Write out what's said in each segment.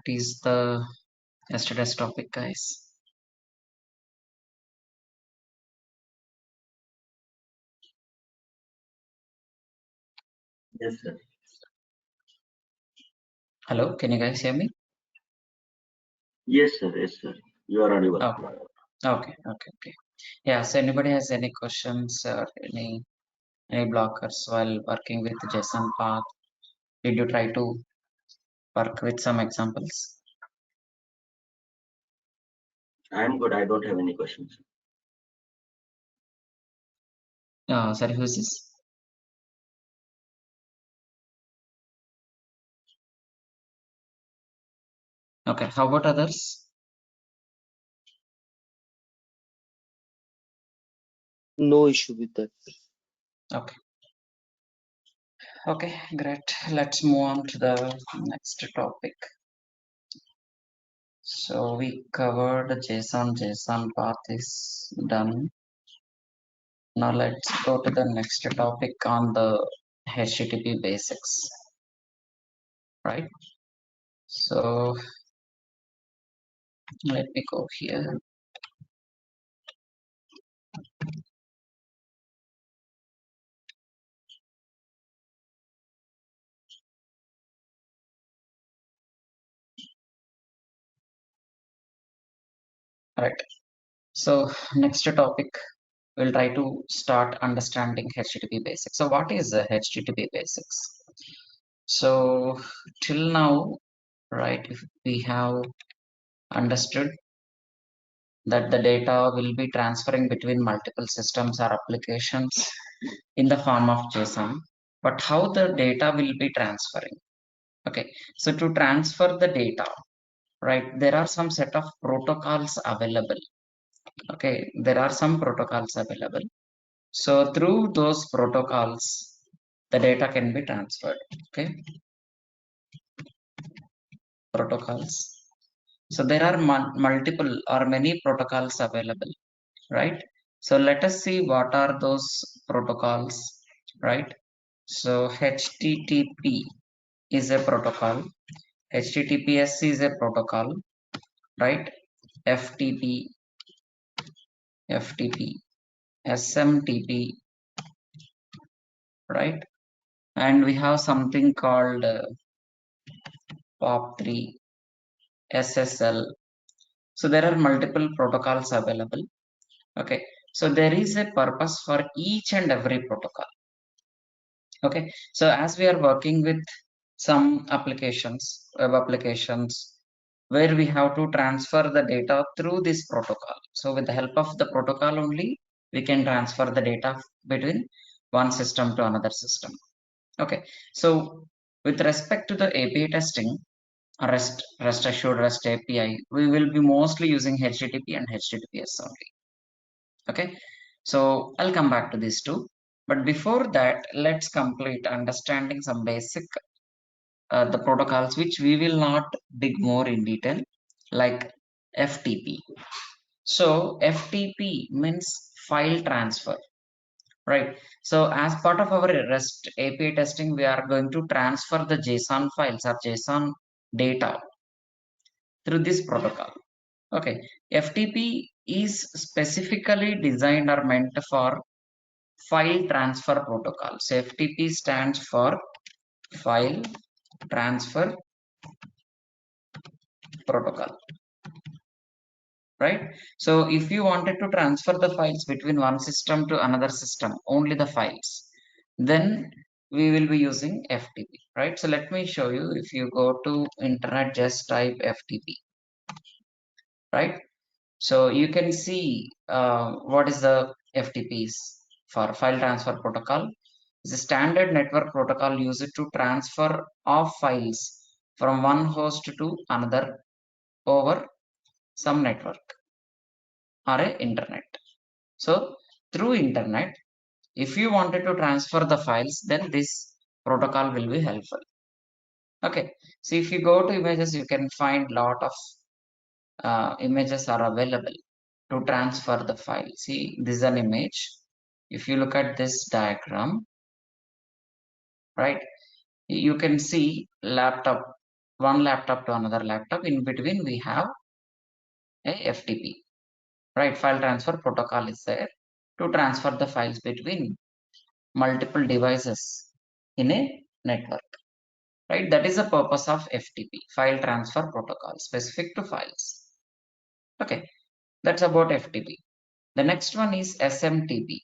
is the yesterday's topic, guys? Yes, sir. Hello, can you guys hear me? Yes, sir. Yes, sir. You are audible. Okay. Yeah, so anybody has any questions or any blockers while working with JSON path? Did you try to work with some examples? I am good. I don't have any questions. Sorry, who's this? Okay, how about others? No issue with that. Okay, great. Let's move on to the next topic. So we covered JSON path is done. Now let's go to the next topic on the HTTP basics, right? So let me go here. Right. So next topic, we'll try to start understanding HTTP basics. So what is the HTTP basics? So till now, right, if we have understood that the data will be transferring between multiple systems or applications in the form of JSON, but how the data will be transferring? Okay, so to transfer the data, right, there are some set of protocols available. Okay, there are some protocols available. So through those protocols, the data can be transferred. Okay, protocols. So there are multiple or many protocols available, right? So let us see what are those protocols, right? So HTTP is a protocol, HTTPS is a protocol, right? FTP, SMTP, right? And we have something called POP3, SSL. So there are multiple protocols available. Okay, so there is a purpose for each and every protocol. Okay, so as we are working with some applications, web applications, where we have to transfer the data through this protocol. So with the help of the protocol only, we can transfer the data between one system to another system. Okay, so with respect to the API testing, REST assured REST API, we will be mostly using HTTP and HTTPS only. Okay, so I'll come back to this too. But before that, let's complete understanding some basic the protocols which we will not dig more in detail, like FTP. So FTP means file transfer, right? So as part of our REST API testing, we are going to transfer the JSON files or JSON data through this protocol. Okay, FTP is specifically designed or meant for file transfer protocol. So FTP stands for file transfer protocol, right? So if you wanted to transfer the files between one system to another system, only the files, then we will be using FTP, right? So let me show you. If you go to internet, just type FTP, right? So you can see what is the FTPs for file transfer protocol. It's a standard network protocol used to transfer of files from one host to another over some network or a internet. So through internet, if you wanted to transfer the files, then this protocol will be helpful. Okay, so if you go to images, you can find lot of images are available to transfer the file. See, this is an image. If you look at this diagram, right, you can see laptop one laptop to another laptop. In between, we have a FTP, right? File transfer protocol is there to transfer the files between multiple devices in a network, right? That is the purpose of FTP, file transfer protocol, specific to files. Okay, that's about FTP. The next one is SMTP,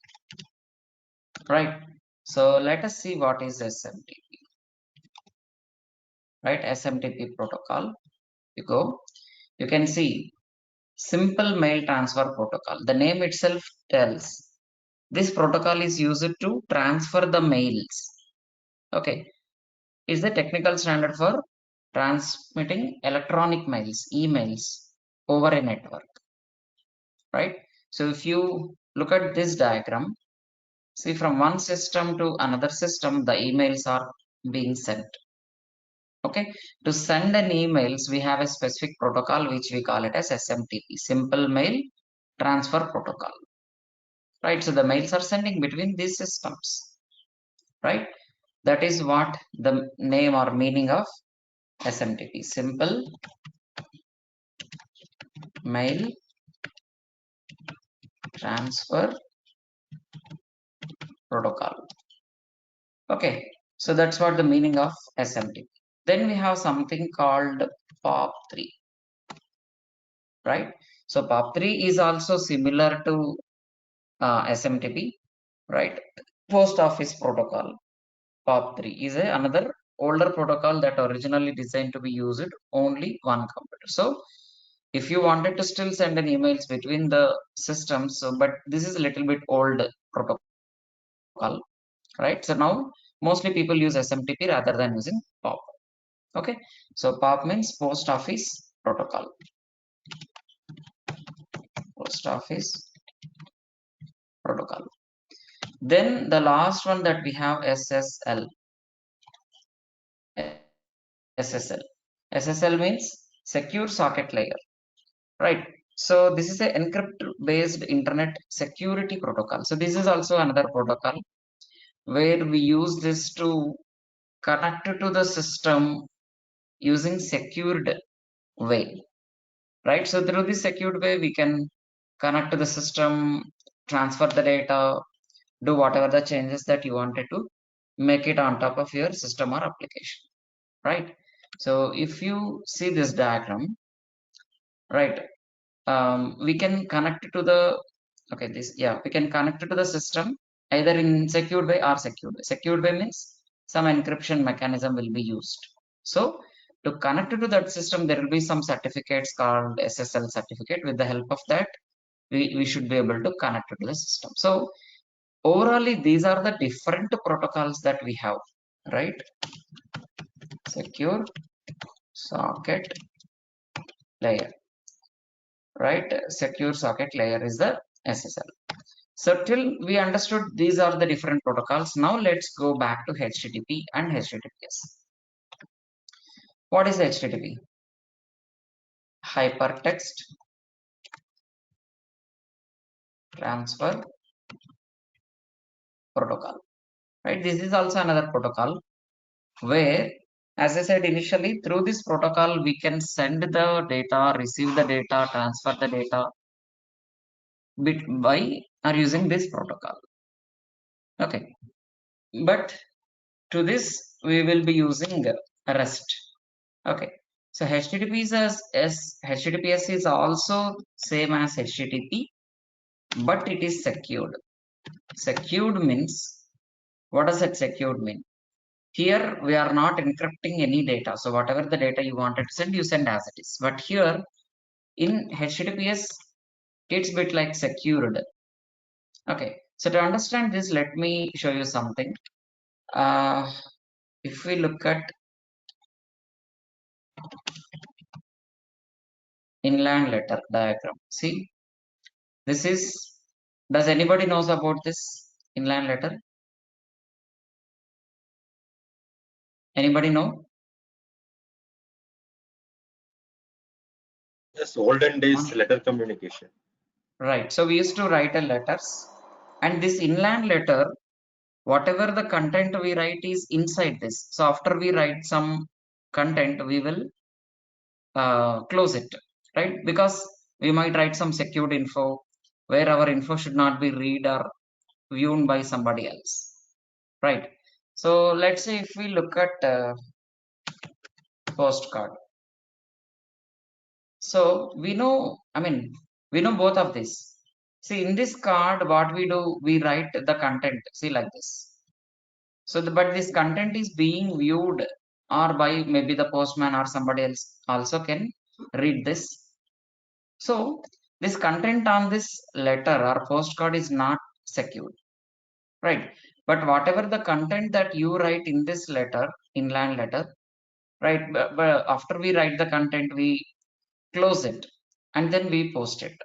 right? So let us see what is SMTP, right? SMTP protocol. You can see simple mail transfer protocol. The name itself tells this protocol is used to transfer the mails. Okay, is the technical standard for transmitting electronic mails, emails over a network, right? So if you look at this diagram, see from one system to another system, the emails are being sent. Okay, to send an emails, we have a specific protocol which we call it as SMTP, simple mail transfer protocol, right? So the mails are sending between these systems, right? That is what the name or meaning of SMTP, simple mail transfer protocol. Okay, so that's what the meaning of SMTP. Then we have something called POP3, right? So POP3 is also similar to SMTP, right? Post office protocol. POP3 is another older protocol that originally designed to be used only one computer. So if you wanted to still send an emails between the systems, so but this is a little bit old protocol, right? So now mostly people use SMTP rather than using POP. Okay, so POP means post office protocol. Post office protocol. Then the last one that we have SSL. SSL. SSL means secure socket layer, right? So this is a encrypt based internet security protocol. So this is also another protocol where we use this to connect to the system using secured way, right? So through this secured way, we can connect to the system, transfer the data, do whatever the changes that you wanted to make it on top of your system or application, right? So if you see this diagram, right, we can connect to the, okay, this, yeah, we can connect to the system either in secured way or secured way. Secured way means some encryption mechanism will be used. So to connect to that system, there will be some certificates called SSL certificate. With the help of that, we should be able to connect to the system. So overall, these are the different protocols that we have, right? Secure socket layer, right? Secure socket layer is the SSL. So till we understood these are the different protocols. Now let's go back to HTTP and HTTPS. What is HTTP? Hypertext transfer protocol, right? This is also another protocol where, as I said initially, through this protocol we can send the data, receive the data, transfer the data bit by or using this protocol. Okay, but to this we will be using REST. Okay, so HTTPS is also same as HTTP, but it is secured. Secured means, what does that secured mean? Here we are not encrypting any data. So whatever the data you wanted to send, you send as it is. But here in HTTPS, it's a bit like secured. Okay, so to understand this, let me show you something. If we look at inland letter diagram, see, this is, does anybody knows about this inland letter? Anybody know? Yes, olden days letter communication. Right. So we used to write a letters, and this inland letter, whatever the content we write is inside this. So after we write some content, we will close it, right? Because we might write some secured info where our info should not be read or viewed by somebody else, right? So let's say if we look at postcard. So we know, we know both of this. See, in this card, what we do, we write the content, see, like this. So, but this content is being viewed or by maybe the postman or somebody else also can read this. So, this content on this letter or postcard is not secured, right? But whatever the content that you write in this letter, inland letter, right? But after we write the content, we close it and then we post it,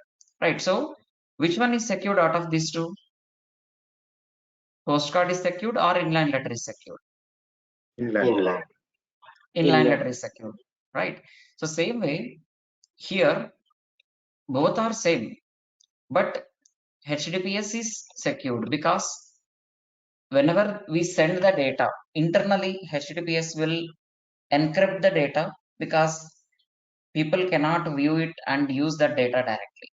right? So which one is secured out of these two? Postcard is secured or inline letter is secured? Inland. Inline letter is secured, right? So same way here, both are same, but HTTPS is secured because whenever we send the data internally, HTTPS will encrypt the data because people cannot view it and use that data directly.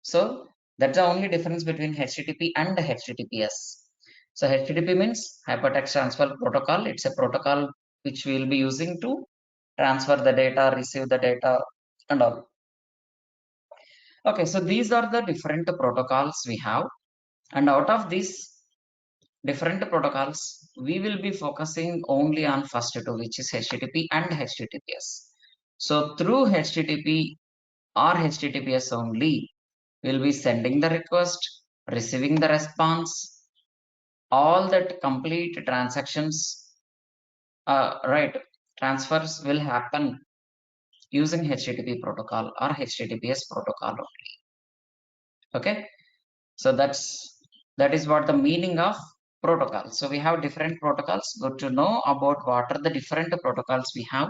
So that's the only difference between HTTP and HTTPS. So HTTP means Hypertext Transfer Protocol. It's a protocol which we will be using to transfer the data, receive the data, and all. Okay, so these are the different protocols we have. And out of these different protocols, we will be focusing only on first two, which is HTTP and HTTPS. So through HTTP or HTTPS only, we'll be sending the request, receiving the response, all that complete transactions, right, transfers will happen using HTTP protocol or HTTPS protocol only. Okay, so that is what the meaning of protocol. So we have different protocols. Good to know about what are the different protocols we have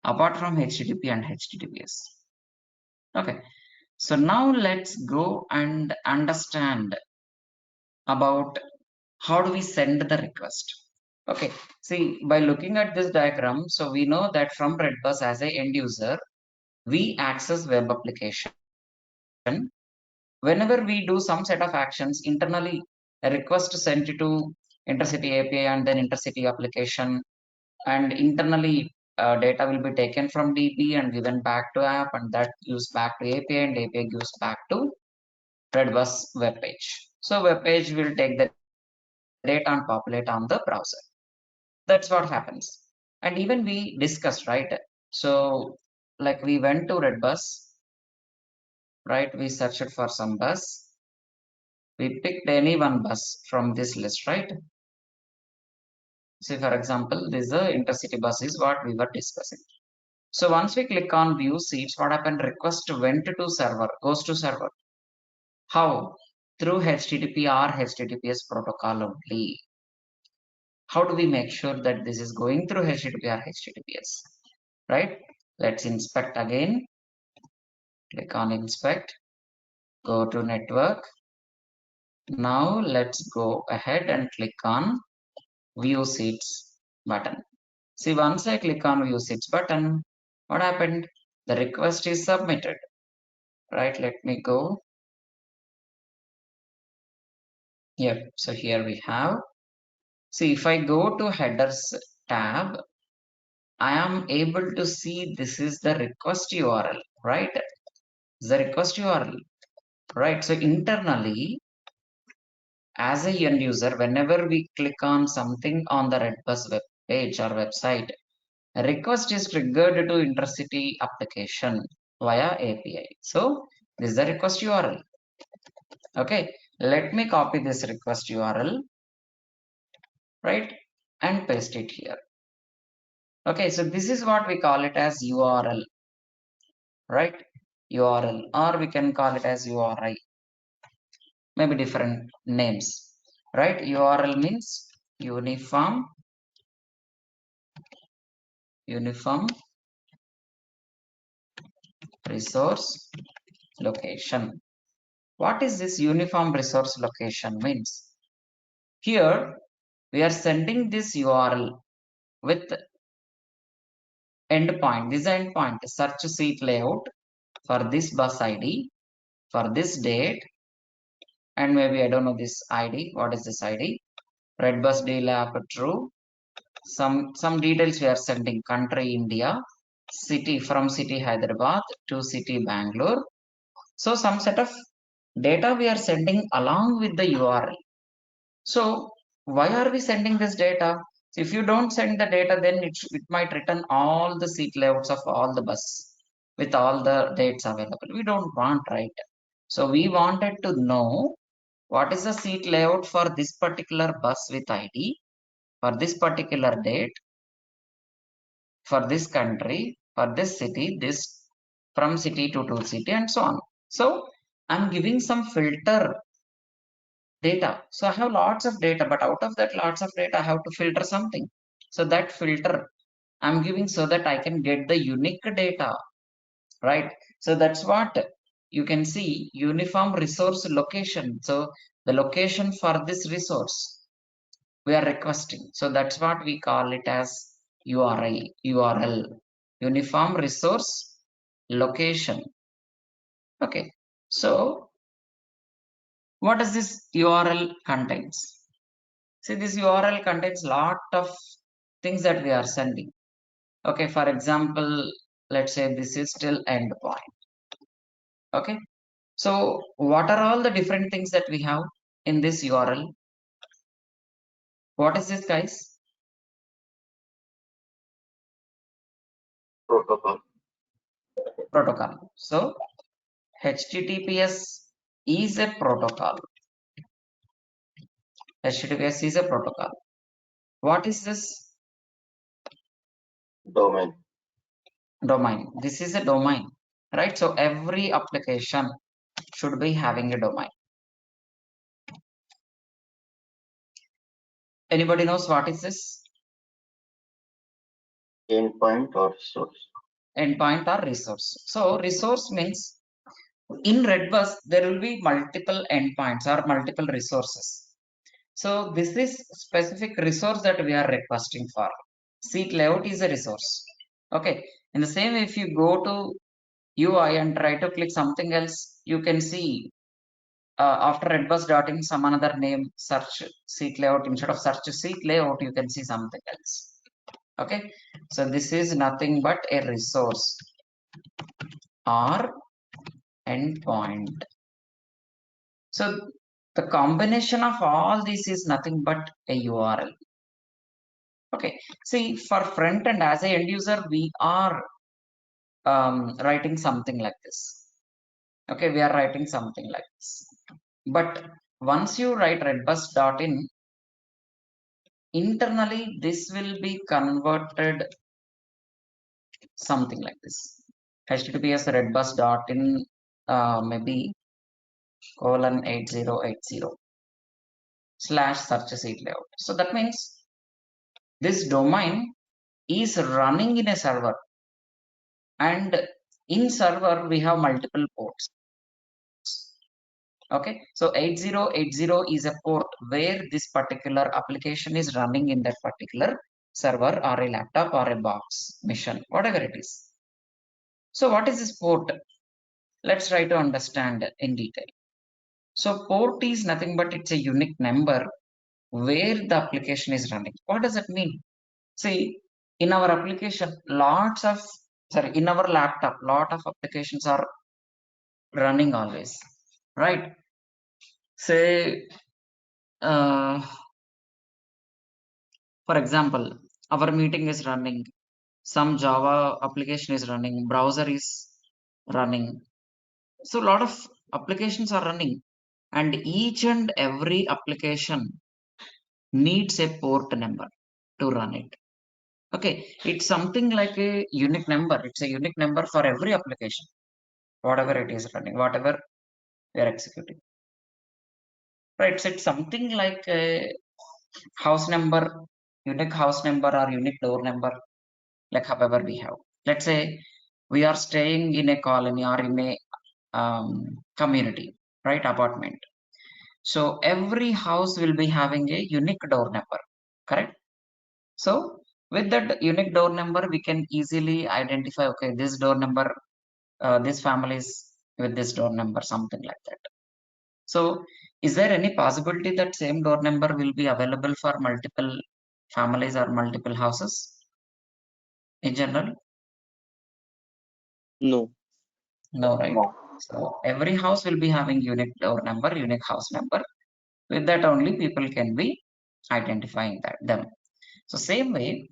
apart from HTTP and HTTPS. Okay, so now let's go and understand about how do we send the request. Okay, see, by looking at this diagram, so we know that from Redbus as a end user, we access web application. Whenever we do some set of actions internally, a request sent to intercity API and then intercity application, and internally data will be taken from DB and given back to app, and that gives back to API, and API gives back to Redbus web page. So web page will take the data and populate on the browser. That's what happens. And even we discussed, right? So like we went to Redbus, right? We searched for some bus. We picked any one bus from this list, right? See, for example, this is the intercity bus is what we were discussing. So once we click on view seats, what happened? Request went to server, goes to server. How? Through HTTP or HTTPS protocol only. How do we make sure that this is going through HTTP or HTTPS? Right? Let's inspect again. Click on inspect. Go to network. Now let's go ahead and click on view seats button. See, once I click on view seats button, what happened? The request is submitted. Right? Let me go. Yep. So here we have. See, if I go to headers tab, I am able to see this is the request URL, right? The request URL, right? So internally, as a end user, whenever we click on something on the Redbus web page or website, a request is triggered to intercity application via API. So this is the request URL. Okay, let me copy this request URL, right, and paste it here. Okay, so this is what we call it as URL, right? URL, or we can call it as URI, maybe different names, right? URL means uniform resource location. What is this uniform resource location means? Here we are sending this URL with endpoint. This is the endpoint. Search seat layout for this bus ID, for this date, and maybe I don't know this ID. What is this ID? Red bus D lab true. Some details we are sending. Country India, city from city Hyderabad to city Bangalore. So some set of data we are sending along with the URL. So why are we sending this data? So if you don't send the data, then it might return all the seat layouts of all the bus with all the dates available. We don't want, right? So we wanted to know what is the seat layout for this particular bus with ID, for this particular date, for this country, for this city, this from city to city, and so on. So I'm giving some filter data. So I have lots of data, but out of that lots of data, I have to filter something. So that filter I'm giving so that I can get the unique data, right? So that's what you can see, uniform resource location. So the location for this resource we are requesting. So that's what we call it as URL, uniform resource location. Okay, so what does this URL contains? See, this URL contains lot of things that we are sending. Okay, for example, let's say this is still endpoint. Okay, so what are all the different things that we have in this URL? What is this, guys? Protocol. Protocol. So HTTPS is a protocol. HTTPS is a protocol. What is this? Domain. Domain. This is a domain, right? So every application should be having a domain. Anybody knows what is this? Endpoint or source. Endpoint or resource. So resource means in Redbus there will be multiple endpoints or multiple resources. So this is specific resource that we are requesting for. Seat layout is a resource. Okay. In the same way, if you go to UI and try to click something else, you can see after redbus.in some another name, search seat layout. Instead of search seat layout, you can see something else. Okay, so this is nothing but a resource or endpoint. So the combination of all this is nothing but a URL. Okay, see, for front end as a end user, we are writing something like this. Okay, we are writing something like this. But once you write redbus.in, internally this will be converted something like this. HTTPS redbus.in maybe :8080 / search seat layout. So that means this domain is running in a server, and in server we have multiple ports. Okay, so 8080 is a port where this particular application is running in that particular server or a laptop or a box machine, whatever it is. So what is this port? Let's try to understand in detail. So port is nothing but it's a unique number where the application is running. What does it mean? See, in our application, in our laptop, lot of applications are running always, right? Say, for example, our meeting is running, some Java application is running, browser is running. So a lot of applications are running, and each and every application needs a port number to run it. Okay, it's something like a unique number. It's a unique number for every application, whatever it is running, whatever we are executing. Right, so it's something like a house number, unique house number or unique door number, like however we have. Let's say we are staying in a colony or in a community, right, apartment. So every house will be having a unique door number, correct? So With that unique door number, we can easily identify, okay, this door number, this family is with this door number, something like that. So is there any possibility that same door number will be available for multiple families or multiple houses in general? No. No, right? So every house will be having unique door number, unique house number. With that only people can be identifying them. So same way,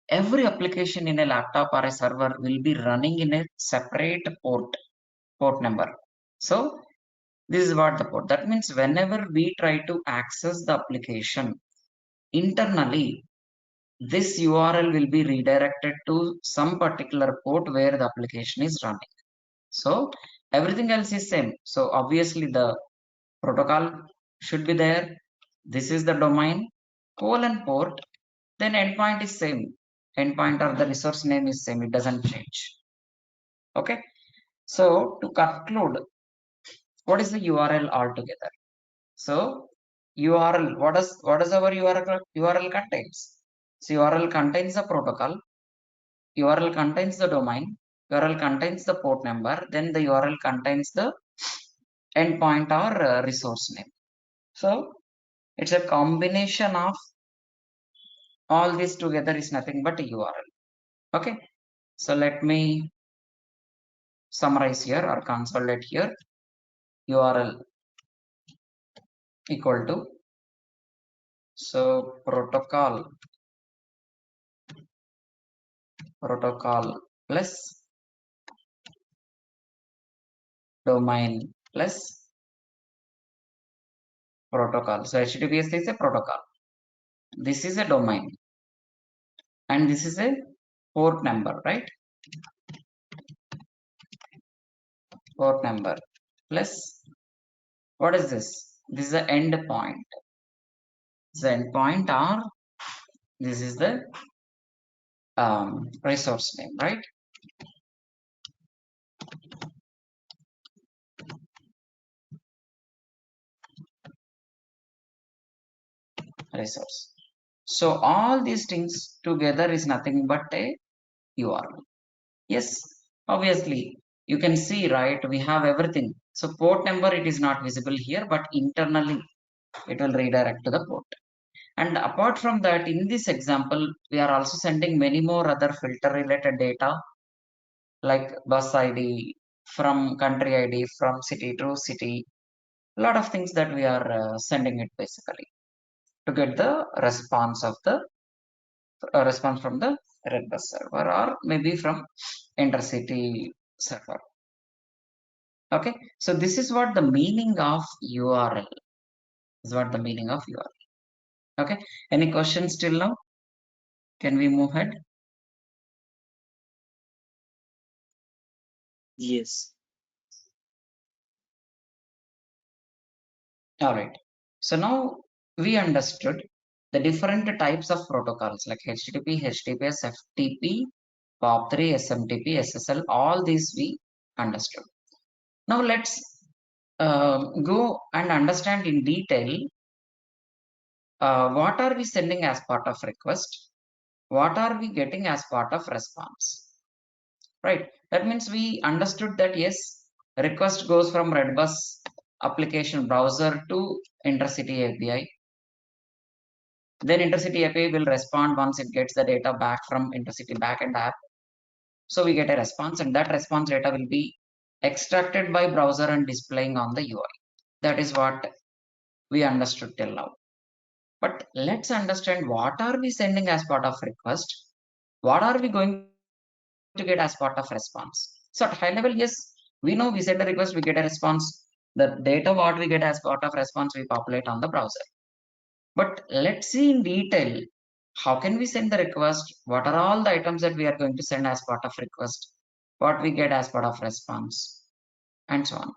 every application in a laptop or a server will be running in a separate port number. So this is what the port. That means whenever we try to access the application internally, this URL will be redirected to some particular port where the application is running. So everything else is same. So obviously the protocol should be there. This is the domain, port, then endpoint is same. Endpoint or the resource name is same. It doesn't change. Okay. So to conclude, what is the URL altogether? So URL, what does our URL contains? So URL contains the protocol, URL contains the domain, URL contains the port number, then the URL contains the endpoint or resource name. So it's a combination of all this together is nothing but a URL. Okay. So let me summarize here or consolidate here. URL equal to, so protocol plus domain plus protocol. So HTTPS is a protocol. This is a domain and this is a port number, right? Port number plus, what is this? This is the endpoint. The endpoint or this is the resource name, right? Resource. So all these things together is nothing but a URL. Yes, obviously you can see, right? We have everything. So port number, it is not visible here, but internally it will redirect to the port. And apart from that, in this example, we are also sending many more other filter related data like bus ID, from country ID, from city to city. A lot of things that we are sending it basically to get the response of the response from the red bus server or maybe from intercity server. Okay, so this is what the meaning of URL is. What the meaning of URL. Okay, any questions till now? Can we move ahead? Yes. All right. So now we understood the different types of protocols like HTTP, HTTPS, FTP, POP3, SMTP, SSL. All these we understood. Now let's go and understand in detail what are we sending as part of request, what are we getting as part of response, right? That means we understood that yes, request goes from Redbus application browser to intercity API. Then intercity API will respond once it gets the data back from intercity backend app. So we get a response, and that response data will be extracted by browser and displaying on the UI. That is what we understood till now. But let's understand what are we sending as part of request, what are we going to get as part of response. So at high level, yes, we know we send a request, we get a response. The data what we get as part of response, we populate on the browser. But let's see in detail, how can we send the request? What are all the items that we are going to send as part of request? What we get as part of response? And so on.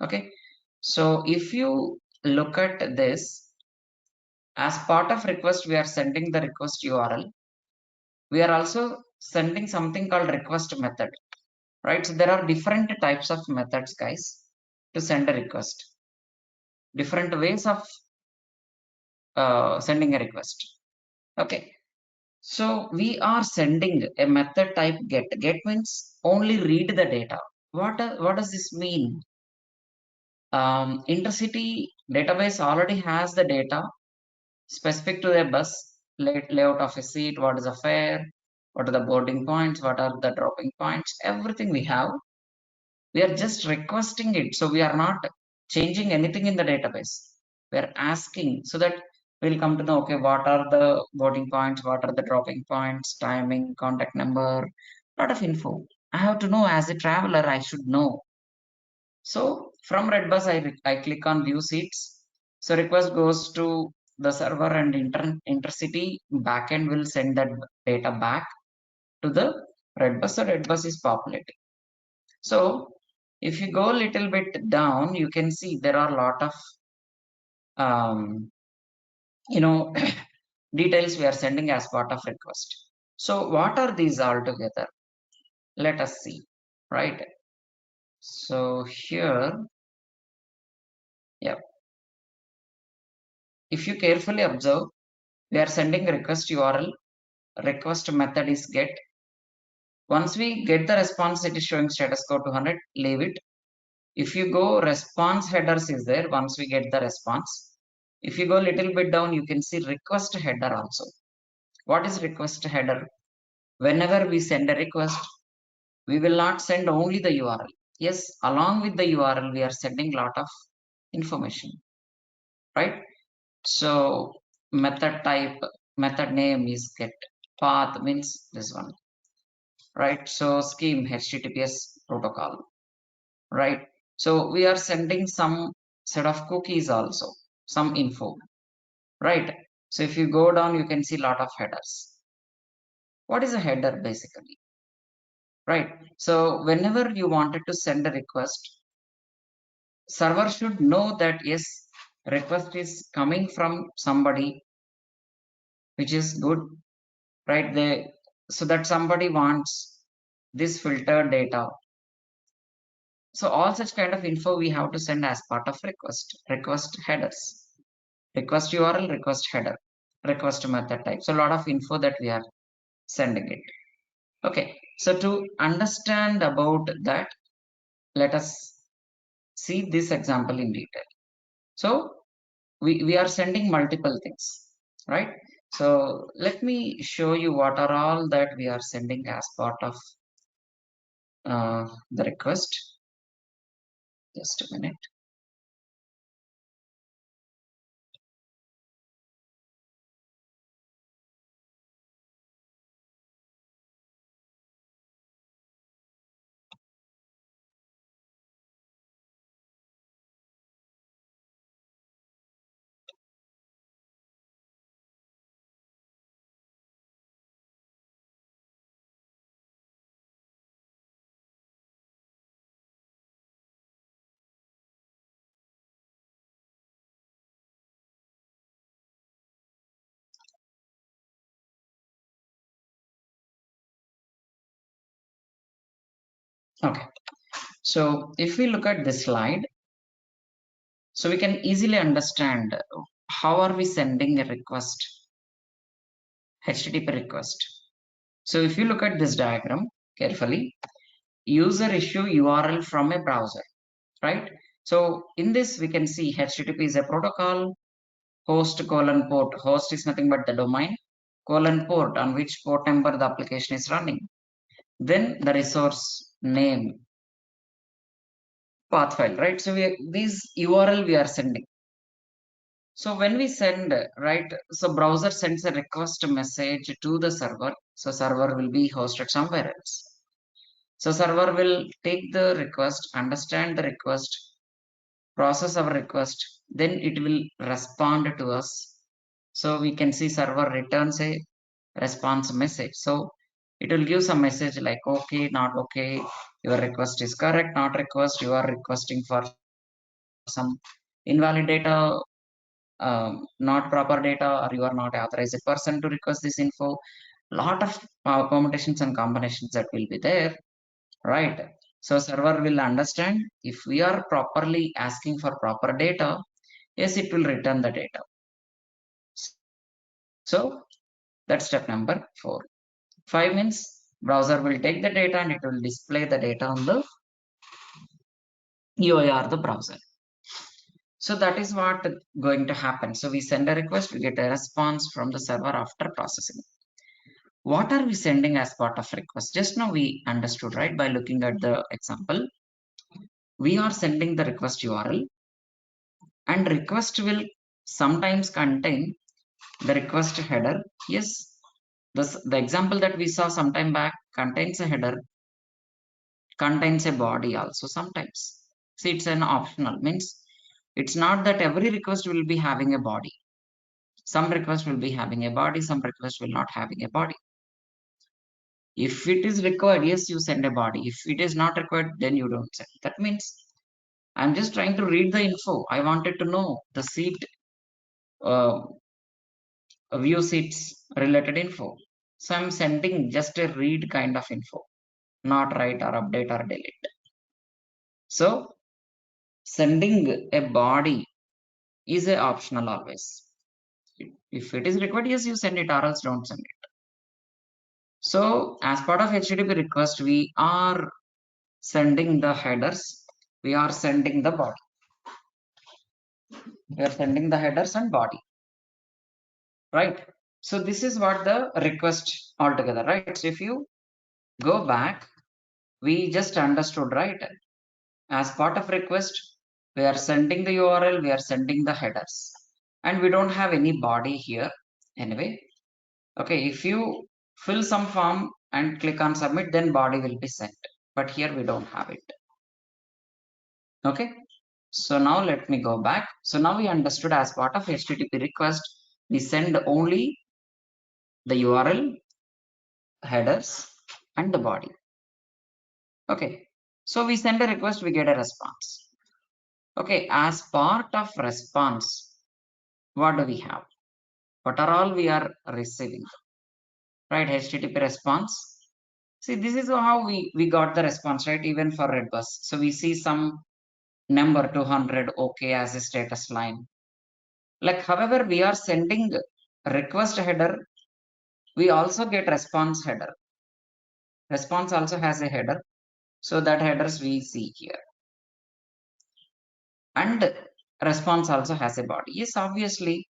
Okay. So if you look at this, as part of request, we are sending the request URL. We are also sending something called request method, right? So there are different types of methods, guys, to send a request. Different ways of sending a request. Okay. So we are sending a method type get. Get means only read the data. What does this mean? Intercity database already has the data specific to the bus, layout of a seat, what is the fare, what are the boarding points, what are the dropping points, everything we have. We are just requesting it. So we are not changing anything in the database. We are asking so that we'll come to know, okay, what are the boarding points, what are the dropping points, timing, contact number, lot of info. I have to know as a traveler, I should know. So from Redbus, I click on view seats. So request goes to the server and intercity backend will send that data back to the Redbus. So Redbus is populating. So if you go a little bit down, you can see there are a lot of details we are sending as part of request. So what are these all together? Let us see, right? So here, yeah. If you carefully observe, we are sending request URL, request method is get. Once we get the response, it is showing status code 200, leave it. If you go response headers is there, once we get the response. If you go a little bit down, you can see request header also. What is request header? Whenever we send a request, we will not send only the URL. Yes, along with the URL, we are sending a lot of information, right? So method type, method name is get. Path means this one, right? So scheme HTTPS protocol, right? So we are sending some set of cookies also, some info, right? So if you go down, you can see a lot of headers. What is a header basically, right? So whenever you wanted to send a request, server should know that yes, request is coming from somebody, which is good, right? So that somebody wants this filtered data. So all such kind of info we have to send as part of request headers, request URL, request header, request method type. So a lot of info that we are sending it. Okay, so to understand about that, let us see this example in detail. So we are sending multiple things, right? So let me show you what are all that we are sending as part of the request. Just a minute. Okay, so if we look at this slide, so we can easily understand how are we sending a request, HTTP request. So if you look at this diagram carefully, user issue URL from a browser, right? So in this we can see HTTP is a protocol, host colon port. Host is nothing but the domain, colon port on which port number the application is running. Then the resource name, path file, right? So these URL we are sending. So when we send, right, so browser sends a request message to the server. So server will be hosted somewhere else. So server will take the request, understand the request, process our request, then it will respond to us. So we can see server returns a response message. So it will give some message like okay, not okay, your request is correct, not request, you are requesting for some invalid data, not proper data, or you are not authorized person to request this info. Lot of permutations and combinations that will be there, right? So server will understand if we are properly asking for proper data, yes, it will return the data. So That's step number 4. 5 means browser will take the data and it will display the data on the UI or the browser. So that is what going to happen. So we send a request, we get a response from the server after processing. What are we sending as part of request? Just now we understood, right? By looking at the example, we are sending the request URL, and request will sometimes contain the request header. Yes, the example that we saw sometime back contains a header, contains a body also sometimes. See, it's an optional, means it's not that every request will be having a body. Some request will be having a body, some request will not having a body. If it is required, yes, you send a body. If it is not required, then you don't send. That means I'm just trying to read the info. I wanted to know the seat, view seats related info. So I'm sending just a read kind of info, not write or update or delete. So sending a body is a optional always. If it is required, yes, you send it, or else don't send it. So as part of HTTP request, we are sending the headers, we are sending the body. We are sending the headers and body, right? So this is what the request altogether, right? So if you go back, we just understood, right? As part of request, we are sending the URL, we are sending the headers, and we don't have any body here anyway. Okay, if you fill some form and click on submit, then body will be sent, but here we don't have it. Okay, so now let me go back. So now we understood as part of HTTP request, we send only the URL, headers, and the body. Okay, so we send a request, we get a response. Okay, as part of response, what do we have? What are all we are receiving? Right, HTTP response. See, this is how we got the response, right? Even for red bus. So we see some number 200 okay as a status line. Like, however, we are sending request header, we also get response header. Response also has a header, so that headers we see here. And response also has a body. Yes, obviously,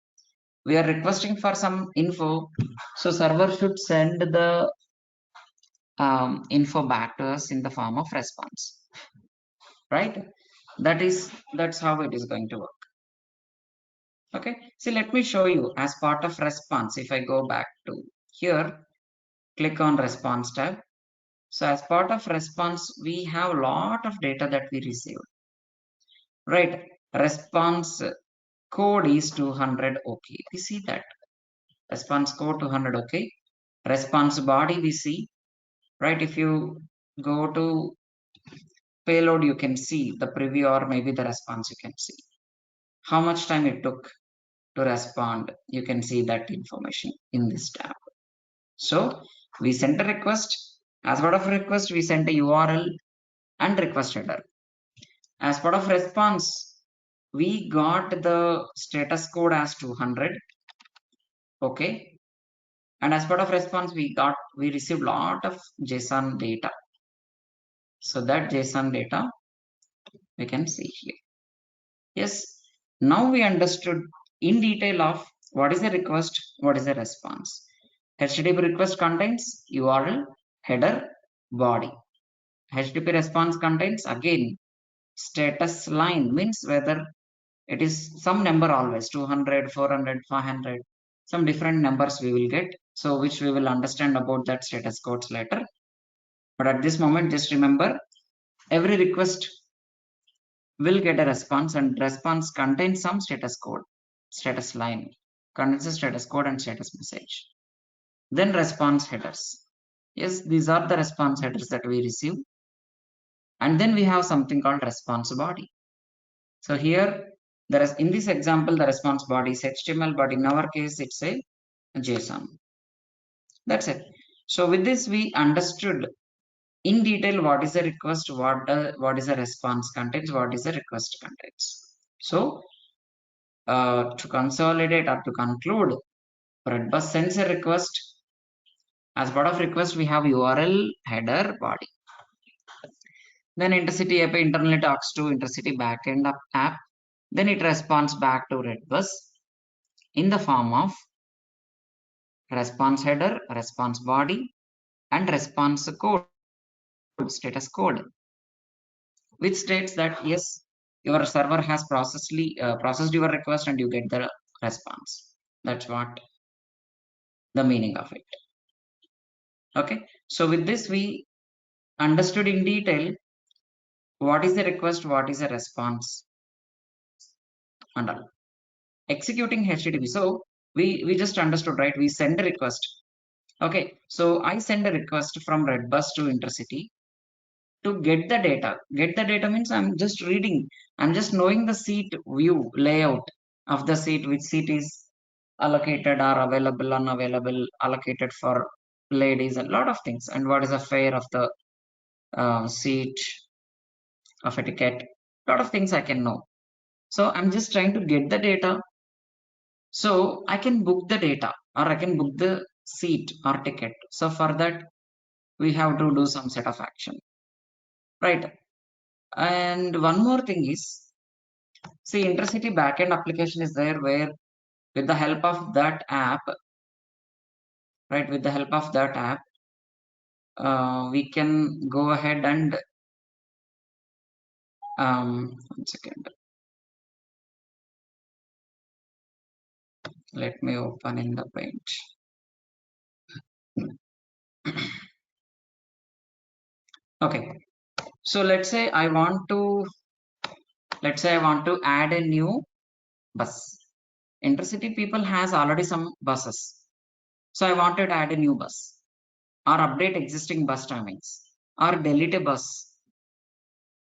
we are requesting for some info, so server should send the info back to us in the form of response, right? That's how it is going to work. Okay, so let me show you as part of response. If I go back to here, click on response tab. So as part of response, we have a lot of data that we received, right? Response code is 200 okay, we see that. Response code 200 okay. Response body we see, right? If you go to payload, you can see the preview or maybe the response. You can see how much time it took to respond. You can see that information in this tab. So we sent a request. As part of request, we sent a URL and request header. As part of response, we got the status code as 200 okay, and as part of response, we received lot of JSON data. So that JSON data we can see here. Yes, now we understood in detail of what is a request, what is a response. HTTP request contains URL, header, body. HTTP response contains again status line, means whether it is some number always 200, 400, 500, some different numbers we will get. So which we will understand about that status codes later. But at this moment, just remember every request will get a response, and response contains some status code, status line, contains a status code and status message. Then response headers. Yes, these are the response headers that we receive. And then we have something called response body. So here, in this example, the response body is HTML, but in our case, it's a JSON. That's it. So with this, we understood in detail what is a request, what is a response contains, what is a request contains. So to consolidate or to conclude, Red bus sends a request. As part of request, we have URL, header, body. Then intercity API internally talks to intercity backend app. Then it responds back to red bus in the form of response header, response body, and response code, status code, which states that yes, your server has processed your request and you get the response. That's what the meaning of it. Okay, so with this we understood in detail what is the request, what is the response, and all. Executing HTTP. So we just understood, right? We send a request. Okay, so I send a request from Redbus to Intercity to get the data. Get the data means I'm just reading. I'm just knowing the seat view layout of the seat, which seat is allocated or available, unavailable, allocated for ladies, a lot of things, and what is the fare of the seat of a ticket. A lot of things I can know. So I'm just trying to get the data so I can book the data or I can book the seat or ticket. So for that we have to do some set of action, right? And one more thing is, see, intercity backend application is there where with the help of that app, right, with the help of that app, we can go ahead and 1 second, let me open in the paint. Okay, so let's say I want to add a new bus. Intercity people has already some buses, so I wanted to add a new bus or update existing bus timings or delete a bus.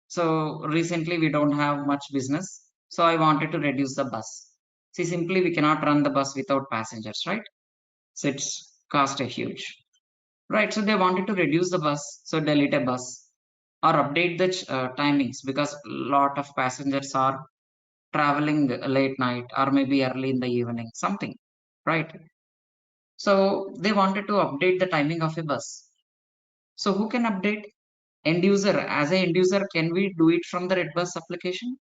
So recently we don't have much business, so I wanted to reduce the bus. See, simply we cannot run the bus without passengers, right? So it's cost a huge, right? So they wanted to reduce the bus, so delete a bus or update the timings because a lot of passengers are traveling late night or maybe early in the evening, something, right? So they wanted to update the timing of a bus. So who can update? End user. As a end user, can we do it from the Redbus application?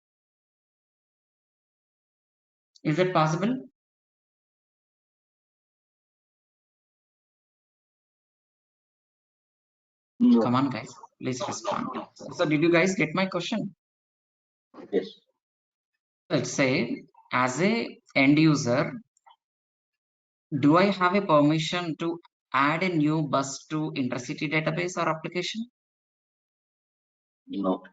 Is it possible? No. Come on, guys, please respond. So did you guys get my question? Yes. Let's say as a end user, do I have a permission to add a new bus to intercity database or application? No.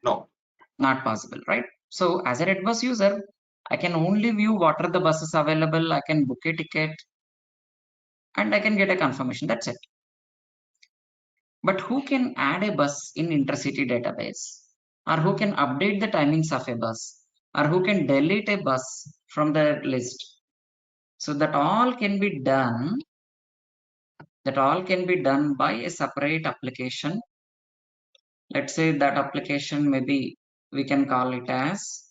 Not possible, right? So as a Redbus user, I can only view what are the buses available. I can book a ticket and I can get a confirmation. That's it. But who can add a bus in intercity database? Or who can update the timings of a bus? Or who can delete a bus from the list? So that all can be done. That all can be done by a separate application. Let's say that application, maybe we can call it as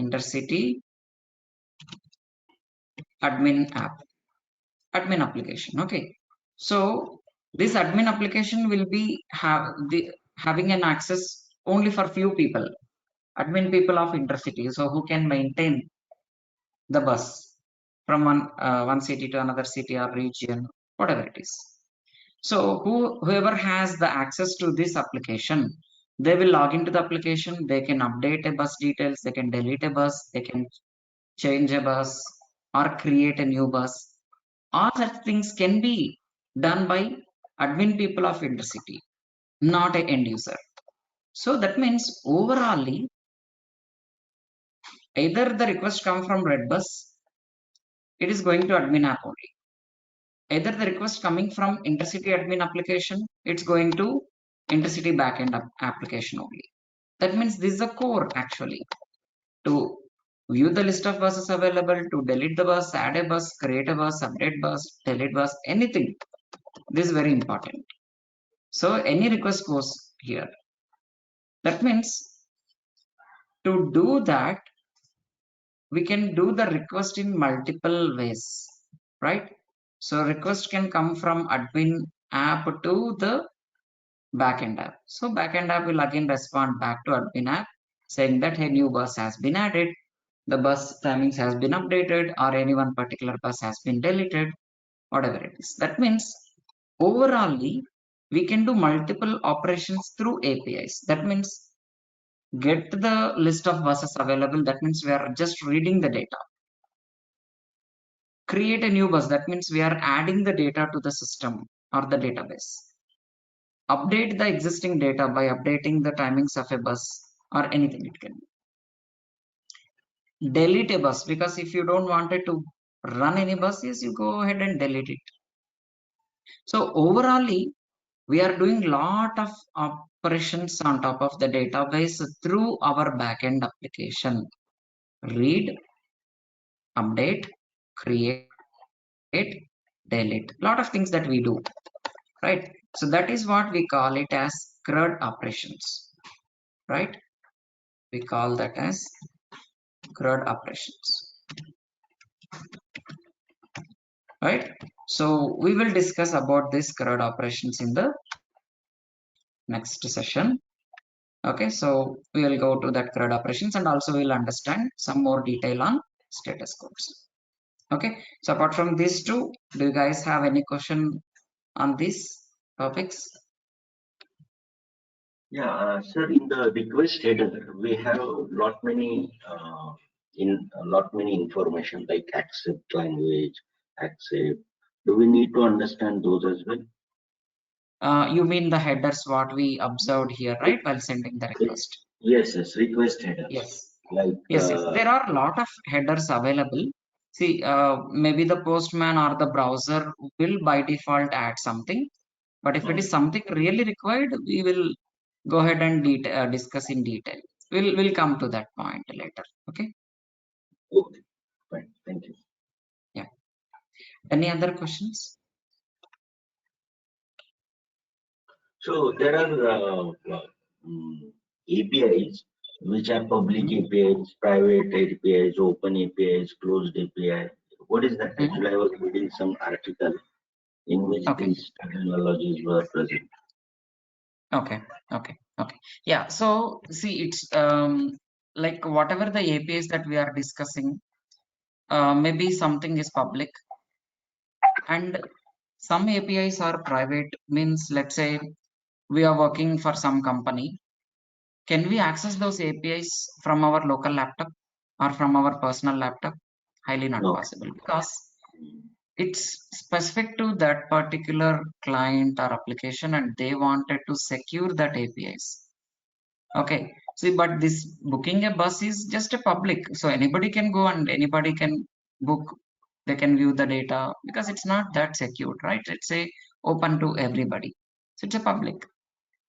intercity admin app, admin application. Okay. So this admin application will be having an access only for few people, admin people of intercity, so who can maintain the bus from one city to another city or region, whatever it is. So whoever has the access to this application, they will log into the application. They can update a bus details, they can delete a bus, they can change a bus or create a new bus. All such things can be done by admin people of intercity, not an end user. So that means overall, either the request come from Redbus, it is going to admin app only. Either the request coming from intercity admin application, it's going to intercity backend application only. That means this is the core actually. To view the list of buses available, to delete the bus, add a bus, create a bus, update bus, delete bus, anything. This is very important. So any request goes here. That means to do that, we can do the request in multiple ways. right? So request can come from admin app to the backend app. So backend app will again respond back to admin app saying that, hey, new bus has been added, the bus timings has been updated, or any one particular bus has been deleted, whatever it is. That means overallly we can do multiple operations through APIs. That means get the list of buses available. That means we are just reading the data. Create a new bus. That means we are adding the data to the system or the database. Update the existing data by updating the timings of a bus or anything it can be. Delete a bus, because if you don't want it to run any buses, you go ahead and delete it. So overallly, we are doing lot of operations on top of the database through our backend application. Read, update, create, delete. Lot of things that we do, right? So that is what we call it as CRUD operations, right? We call that as CRUD operations, right? So we will discuss about this CRUD operations in the next session. Okay, so we will go to that CRUD operations, and also we will understand some more detail on status codes. Okay, so apart from these two, do you guys have any question on these topics? Yeah, sir, in the request header, we have lot many information like accept language, accept. Do we need to understand those as well? You mean the headers what we observed here, right, while sending the request? Yes, request headers. Yes. Like Yes. There are a lot of headers available. See, maybe the postman or the browser will by default add something, but if it is something really required, we will go ahead and discuss in detail. We'll come to that point later. Okay. Okay, fine. Thank you. Yeah. Any other questions? So there are APIs which are public APIs, private APIs, open APIs, closed API. What is that? Actually, I was reading some article in which these terminologies were present. Okay. Yeah. So see, it's like whatever the APIs that we are discussing, maybe something is public and some APIs are private. Means, let's say we are working for some company. Can we access those APIs from our local laptop or from our personal laptop? Highly not possible, because it's specific to that particular client or application and they wanted to secure that APIs. Okay, see, but this booking a bus is just a public, so anybody can go and anybody can book, they can view the data, because it's not that secured, right? It's a open to everybody, so it's a public.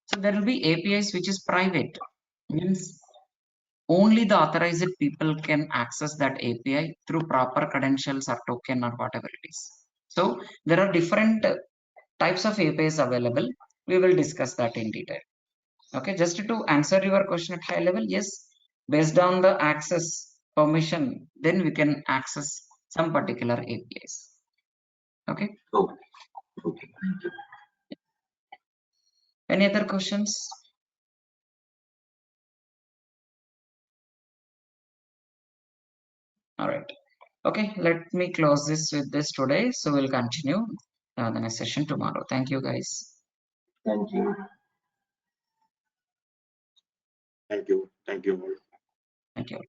So there will be APIs which is private, means only the authorized people can access that API through proper credentials or token or whatever it is. So there are different types of APIs available. We will discuss that in detail. Okay, just to answer your question at high level, yes, based on the access permission, then we can access some particular APIs. Okay. Okay. Thank you. Any other questions? All right. Okay, let me close this with this today. So we'll continue the next session tomorrow. Thank you, guys. Thank you. Thank you. Thank you. Thank you.